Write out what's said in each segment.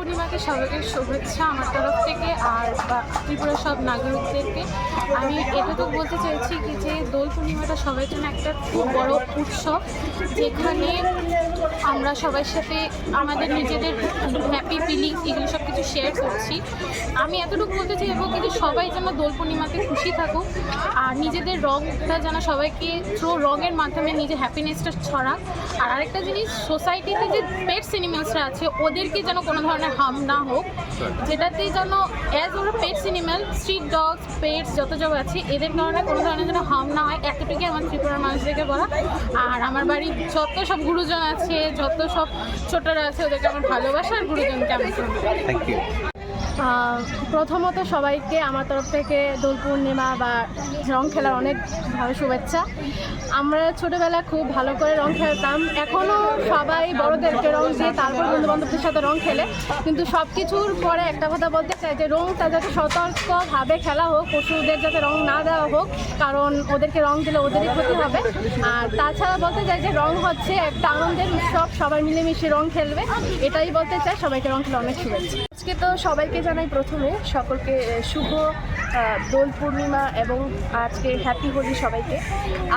পূর্ণিমাকে সবাইকে শুভেচ্ছা আমার তরফ থেকে। আর ত্রিপুরার সব নাগরিকদেরকে আমি এটুকু বলতে চাইছি কি যে দোল পূর্ণিমাটা সবার জন্য একটা খুব বড় উৎসব, যেখানে আমরা সবার সাথে আমাদের নিজেদের হ্যাপি ফিলিংস এগুলো সব কিছু শেয়ার করছি। আমি এতটুকু বলতে চাইবো কি যে সবাই যেন দোল পূর্ণিমাতে খুশি থাকুক, আর নিজেদের রঙটা যেন সবাইকে থ্রু রঙের মাধ্যমে নিজের হ্যাপিনেসটা ছড়াক। আর আরেকটা জিনিস, সোসাইটিতে যে পেটস অ্যানিমেলসরা আছে ওদেরকে যেন কোনো ধরনের হার্ম না হোক, যেটাতে যেন অ্যাজ ওরা pets animal, street dogs, pets যত সব আছে এদের কারণে কোনো ধরনের যেন হার্ম না হয়, এতটুকুই আমার ত্রিপুরার মানুষদেরকে বলা। আর আমার বাড়ির যত সব গুরুজন আছে, যত সব ছোটরা আছে, ওদেরকে আমার ভালোবাসা, আর গুরুজনকে আমি থ্যাংক ইউ। প্রথমত সবাইকে আমার তরফ থেকে দোল পূর্ণিমা বা রং খেলার অনেক ভালো শুভেচ্ছা। আমরা ছোটোবেলা খুব ভালো করে রং খেলতাম, এখনও সবাই বড়োদেরকে রং দিয়ে তারপর বন্ধুবান্ধবদের সাথে রং খেলে, কিন্তু সব কিছুর পরে একটা কথা বলতে চাই যে রংটা যাতে সতর্কভাবে খেলা হোক, পশুদের যাতে রং না দেওয়া হোক, কারণ ওদেরকে রং দিলে ওদেরই ক্ষতি হবে। আর তাছাড়া বলতে চাই যে রং হচ্ছে একটা আনন্দের উৎসব, সবাই মিলেমিশে রং খেলবে, এটাই বলতে চাই। সবাইকে রং খেলে অনেক শুভেচ্ছা। আজকে তো সবাইকে জানাই প্রথমে সকলকে শুভ দোল পূর্ণিমা এবং আজকে হ্যাপি হোলি সবাইকে।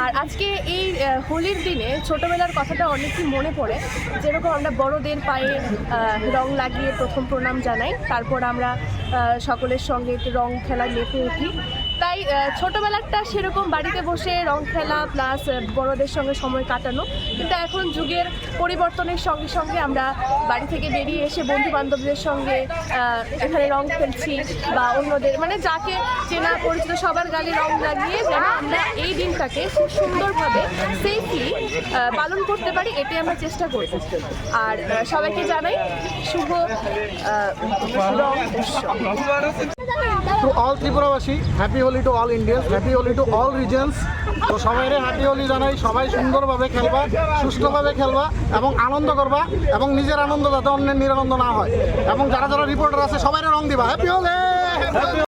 আর আজকে এই হোলির দিনে ছোটোবেলার কথাটা অনেকই মনে পড়ে, যেরকম আমরা বড়দের পায়ে রং লাগিয়ে প্রথম প্রণাম জানাই, তারপর আমরা সকলের সঙ্গে রং খেলায় মেতে উঠি। তাই ছোটোবেলাটা সেরকম বাড়িতে বসে রং খেলা প্লাস বড়দের সঙ্গে সময় কাটানো, কিন্তু এখন যুগের পরিবর্তনের সঙ্গে সঙ্গে আমরা বাড়ি থেকে বেরিয়ে এসে বন্ধু বান্ধবদের সঙ্গে এখানে রং খেলছি, বা অন্যদের মানে যাকে চেনা পরিচিত সবার গালে রং লাগিয়ে যেন আমরা এই দিনটাকে খুব সুন্দরভাবে সেফলি পালন করতে পারি, এটাই আমরা চেষ্টা করব। আর সবাইকে জানাই শুভ রং উৎসব। To all Tripurabasi, happy Holi to all Indians, happy Holi to all regions. তো সবাইরে হ্যাপি হোলি জানাই। সবাই সুন্দরভাবে খেলবা, সুষ্ঠুভাবে খেলবা এবং আনন্দ করবা, এবং নিজের আনন্দ যাতে অন্যের নিরানন্দ না হয়, এবং যারা যারা রিপোর্টার আছে সবাইরে রং দিবা। হ্যাপি হোলি।